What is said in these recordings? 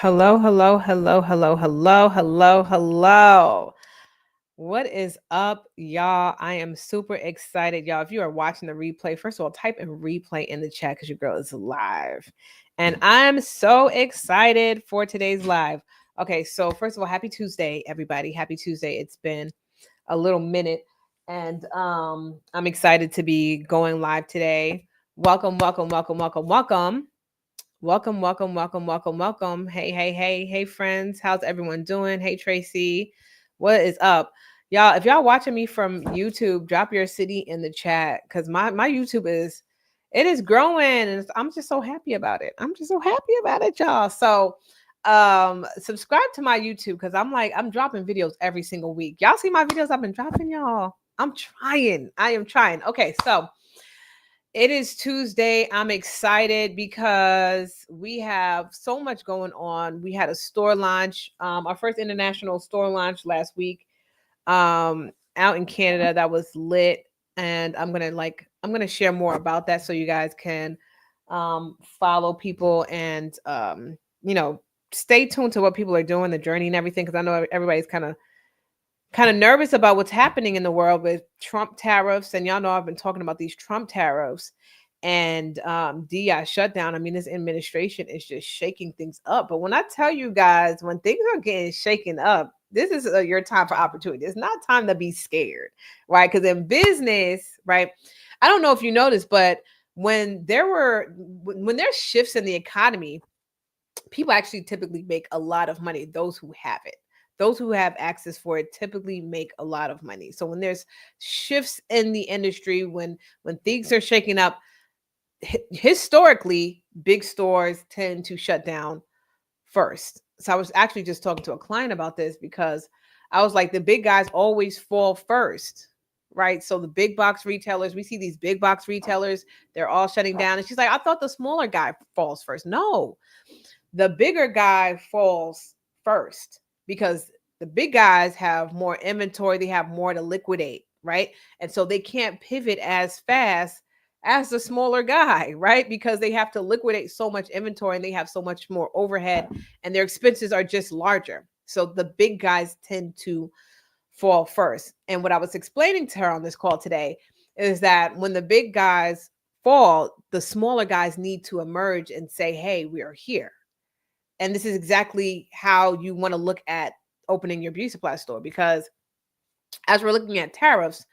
Hello, hello, hello, hello, hello, hello, hello. What is up, y'all? I am super excited, y'all. If you are watching the replay, first of all, type in replay in the chat because your girl is live. And I'm so excited for today's live. Okay, so first of all, happy Tuesday, everybody. Happy Tuesday. It's been a little minute, and I'm excited to be going live today. Welcome, welcome, welcome, welcome, welcome. Welcome, welcome, welcome, welcome, welcome. Hey, hey, hey, hey, friends. How's everyone doing? Hey, Tracy. What is up? Y'all, if y'all watching me from YouTube, drop your city in the chat because my YouTube is growing and I'm just so happy about it. I'm just so happy about it, y'all. So subscribe to my YouTube because I'm dropping videos every single week. Y'all see my videos I've been dropping, y'all. I'm trying. I am trying. Okay, so it is Tuesday. I'm excited because we have so much going on. We had a store launch, our first international store launch last week, out in Canada. That was lit, and I'm gonna share more about that so you guys can follow people and stay tuned to what people are doing, the journey and everything. Because I know everybody's kind of nervous about what's happening in the world with Trump tariffs. And y'all know I've been talking about these Trump tariffs and DI shutdown. I mean, this administration is just shaking things up. But when I tell you guys, when things are getting shaken up, this is your time for opportunity. It's not time to be scared, right? Because in business, right? I don't know if you noticed, but when there's shifts in the economy, people actually typically make a lot of money. Those who have it, those who have access for it, typically make a lot of money. So when there's shifts in the industry, when things are shaking up, historically big stores tend to shut down first. So I was actually just talking to a client about this because I was like, the big guys always fall first, right? So the big box retailers, we see these big box retailers, they're all shutting down. And she's like, I thought the smaller guy falls first. No, the bigger guy falls first because the big guys have more inventory, they have more to liquidate, right? And so they can't pivot as fast as the smaller guy, right? Because they have to liquidate so much inventory and they have so much more overhead and their expenses are just larger. So the big guys tend to fall first. And what I was explaining to her on this call today is that when the big guys fall, the smaller guys need to emerge and say, hey, we are here. And this is exactly how you want to look at opening your beauty supply store, because as we're looking at tariffs,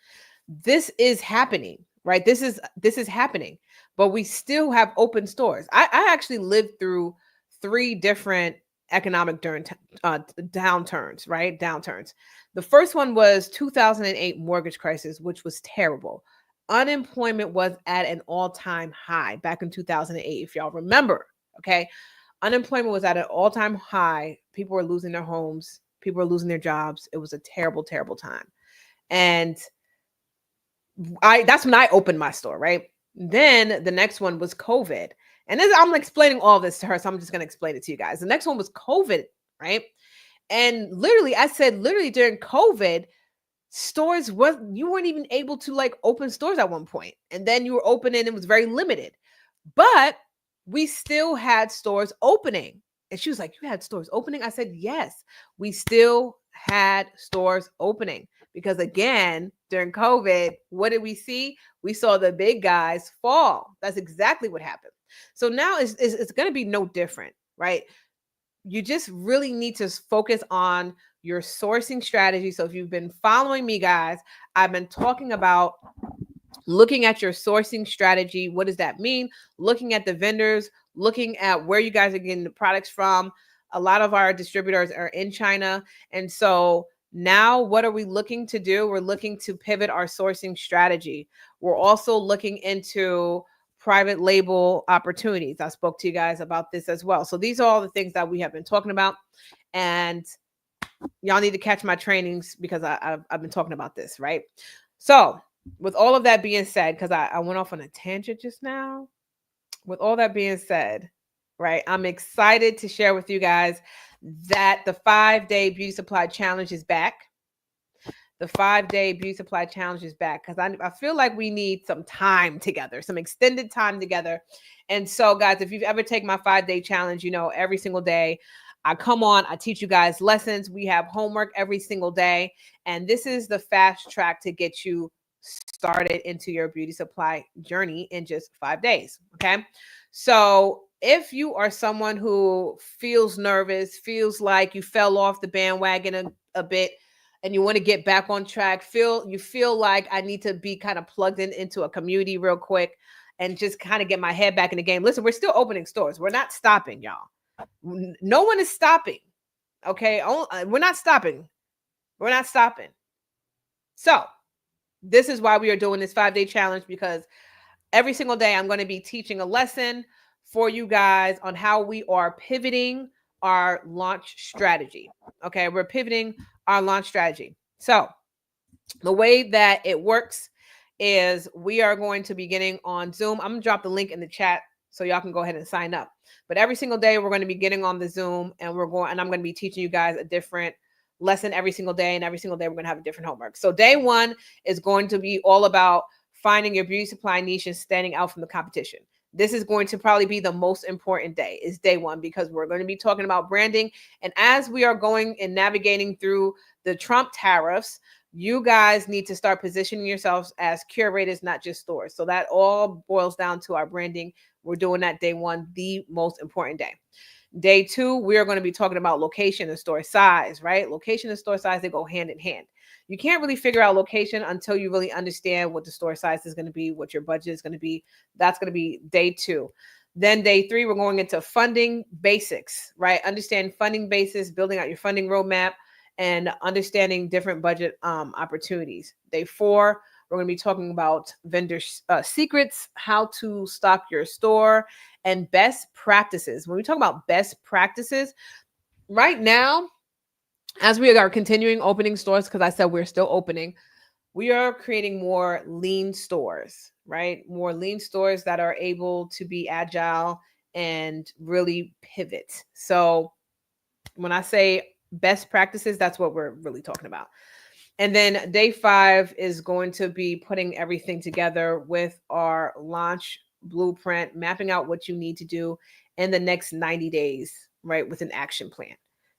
this is happening, right? This is happening, but we still have open stores. I actually lived through 3 different economic downturns, right? Downturns. The first one was 2008 mortgage crisis, which was terrible. Unemployment was at an all-time high back in 2008, if y'all remember. Okay, unemployment was at an all-time high. People were losing their homes. People were losing their jobs. It was a terrible, terrible time. And that's when I opened my store, right? Then the next one was COVID. And this, I'm explaining all this to her, so I'm just going to explain it to you guys. The next one was COVID, right? And literally, I said, literally during COVID, stores was you weren't even able to like open stores at one point. And then you were opening, it was very limited. But we still had stores opening. And she was like, you had stores opening? I said, yes, we still had stores opening. Because again, during COVID, what did we see? We saw the big guys fall. That's exactly what happened. So now it's going to be no different, right? You just really need to focus on your sourcing strategy. So if you've been following me, guys, I've been talking about looking at your sourcing strategy. What does that mean? Looking at the vendors, looking at where you guys are getting the products from. A lot of our distributors are in China. And so now what are we looking to do? We're looking to pivot our sourcing strategy. We're also looking into private label opportunities. I spoke to you guys about this as well. So these are all the things that we have been talking about. And y'all need to catch my trainings because I've been talking about this, right? So with all of that being said, because I went off on a tangent just now. With all that being said, right, I'm excited to share with you guys that the 5-day beauty supply challenge is back. The 5-day beauty supply challenge is back because I feel like we need some time together, some extended time together. And so, guys, if you've ever taken my 5-day challenge, you know, every single day I come on, I teach you guys lessons. We have homework every single day. And this is the fast track to get you started into your beauty supply journey in just 5 days. Okay. So if you are someone who feels nervous, feels like you fell off the bandwagon a bit, and you want to get back on track, you feel like I need to be kind of plugged into a community real quick and just kind of get my head back in the game. Listen, we're still opening stores. We're not stopping, y'all. No one is stopping. Okay. We're not stopping. We're not stopping. So this is why we are doing this 5-day challenge, because every single day I'm going to be teaching a lesson for you guys on how we are pivoting our launch strategy. Okay. We're pivoting our launch strategy. So the way that it works is we are going to be getting on Zoom. I'm going to drop the link in the chat so y'all can go ahead and sign up. But every single day we're going to be getting on the Zoom, and I'm going to be teaching you guys a different lesson every single day. And every single day we're going to have a different homework. So day one is going to be all about finding your beauty supply niche and standing out from the competition. This is going to probably be the most important day, is day one, because we're going to be talking about branding. And as we are going and navigating through the Trump tariffs, you guys need to start positioning yourselves as curators, not just stores. So that all boils down to our branding. We're doing that day one, the most important day. Day two, we're going to be talking about location and store size, right? Location and store size, they go hand in hand. You can't really figure out location until you really understand what the store size is going to be, what your budget is going to be. That's going to be day two. Then day three, we're going into funding basics, right? Understand funding basis, building out your funding roadmap, and understanding different budget opportunities. Day four, we're going to be talking about vendor secrets, how to stock your store, and best practices. When we talk about best practices, right now, as we are continuing opening stores, because I said we're still opening, we are creating more lean stores, right? More lean stores that are able to be agile and really pivot. So when I say best practices, that's what we're really talking about. And then day five is going to be putting everything together with our launch blueprint, mapping out what you need to do in the next 90 days, right? With an action plan.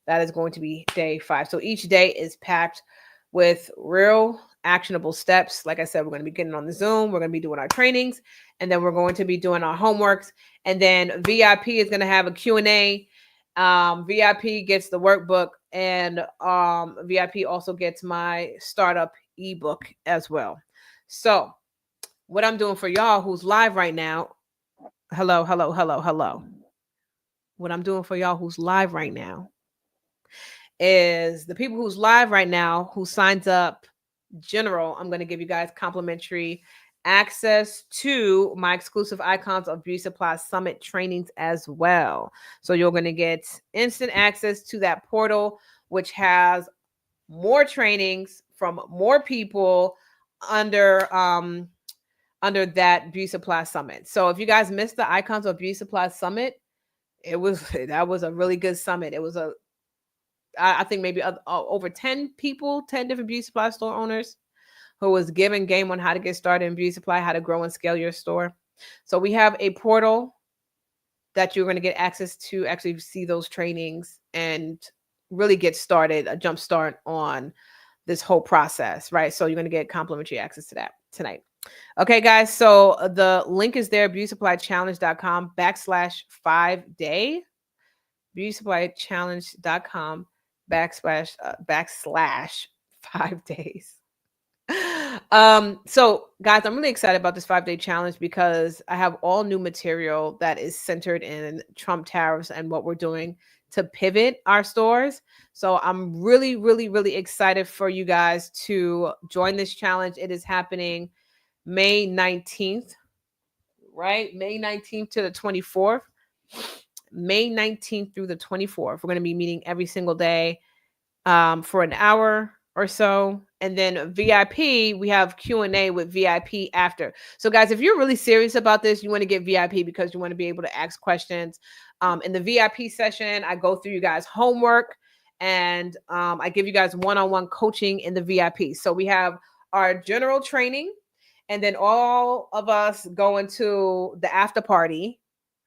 That is going to be day five. So each day is packed with real actionable steps. Like I said, we're going to be getting on the Zoom. We're going to be doing our trainings, and then we're going to be doing our homeworks. And then VIP is going to have a Q&A. VIP gets the workbook, and VIP also gets my startup ebook as well. So what I'm doing for y'all who's live right now, hello. What I'm doing for y'all who's live right now is the people who's live right now who signs up general, I'm going to give you guys complimentary access to my exclusive Icons of Beauty Supply Summit trainings as well. So you're going to get instant access to that portal, which has more trainings from more people under that Beauty Supply Summit. So if you guys missed the Icons of Beauty Supply Summit, that was a really good summit. It was I think maybe over 10 people, 10 different beauty supply store owners who was given game on how to get started in beauty supply, how to grow and scale your store. So we have a portal that you're going to get access to actually see those trainings and really get started, a jump start on this whole process, right? So you're going to get complimentary access to that tonight. Okay, guys. So the link is there, beautysupplychallenge.com/5day, beautysupplychallenge.com // 5 days. So guys, I'm really excited about this 5-day challenge because I have all new material that is centered in Trump tariffs and what we're doing to pivot our stores. So I'm really, really, really excited for you guys to join this challenge. It is happening May 19th, right? May 19th to the 24th. May 19th through the 24th. We're going to be meeting every single day for an hour or so. And then VIP, we have Q&A with VIP after. So guys, if you're really serious about this, you want to get VIP because you want to be able to ask questions. In the VIP session, I go through you guys' homework, and I give you guys one-on-one coaching in the VIP. So we have our general training, and then all of us go into the after party,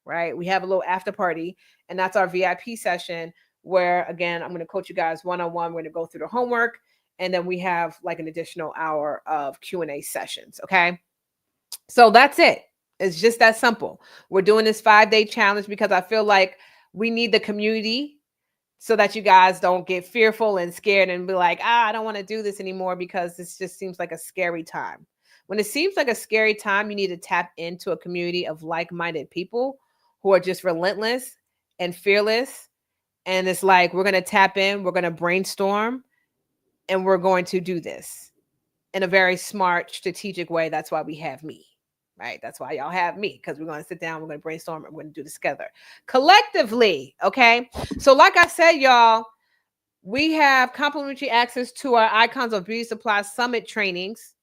right? We have a little after party, and that's our VIP session where again, I'm going to coach you guys one-on-one. We're going to go through the homework, and then we have like an additional hour of Q&A sessions. Okay. So that's it. It's just that simple. We're doing this 5-day challenge because I feel like we need the community so that you guys don't get fearful and scared and be like, I don't want to do this anymore because this just seems like a scary time. When it seems like a scary time, you need to tap into a community of like-minded people who are just relentless and fearless. And it's like, we're going to tap in, we're going to brainstorm, and we're going to do this in a very smart, strategic way. That's why we have me, right? That's why y'all have me, because we're going to sit down, we're going to brainstorm, and we're going to do this together collectively. Okay. So, like I said, y'all, we have complimentary access to our Icons of Beauty Supply Summit trainings,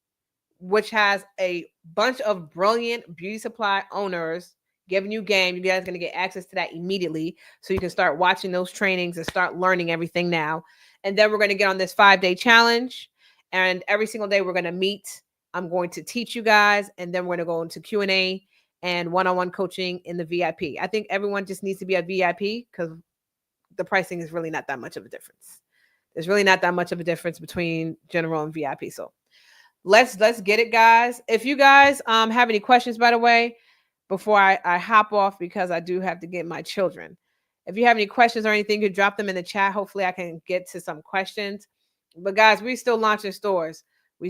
which has a bunch of brilliant beauty supply owners giving you game. You guys are going to get access to that immediately, so you can start watching those trainings and start learning everything now. And then we're going to get on this 5-day challenge, and every single day we're going to meet. I'm going to teach you guys, and then we're going to go into Q&A and one-on-one coaching in the VIP. I think everyone just needs to be a VIP because the pricing is really not that much of a difference. There's really not that much of a difference between general and VIP. So let's get it, guys. If you guys have any questions, by the way, before I hop off, because I do have to get my children. If you have any questions or anything, you can drop them in the chat. Hopefully I can get to some questions. But guys, we still launching stores. We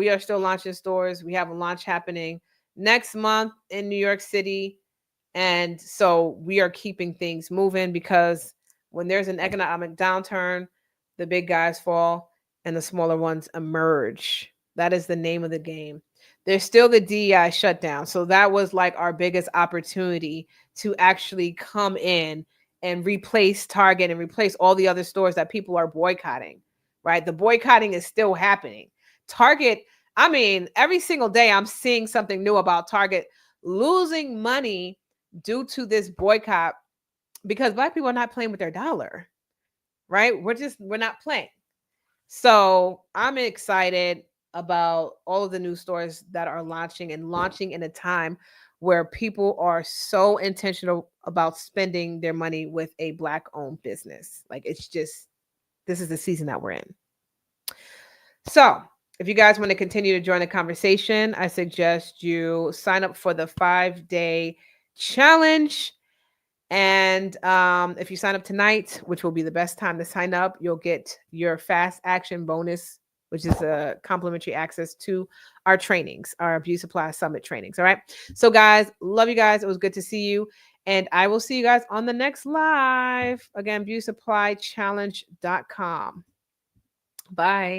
are still launching stores. We have a launch happening next month in New York City. And so we are keeping things moving, because when there's an economic downturn, the big guys fall and the smaller ones emerge. That is the name of the game. There's still the DEI shutdown. So that was like our biggest opportunity to actually come in and replace Target and replace all the other stores that people are boycotting, right? The boycotting is still happening. Target, I mean, every single day I'm seeing something new about Target losing money due to this boycott, because Black people are not playing with their dollar, right? We're not playing. So I'm excited about all of the new stores that are launching in a time where people are so intentional about spending their money with a Black owned business. Like, it's just, this is the season that we're in. So if you guys want to continue to join the conversation, I suggest you sign up for the 5-day challenge. And if you sign up tonight, which will be the best time to sign up, you'll get your fast action bonus, which is a complimentary access to our trainings, our Beauty Supply Summit trainings. All right. So guys, love you guys. It was good to see you. And I will see you guys on the next live. Again, beautysupplychallenge.com. Bye.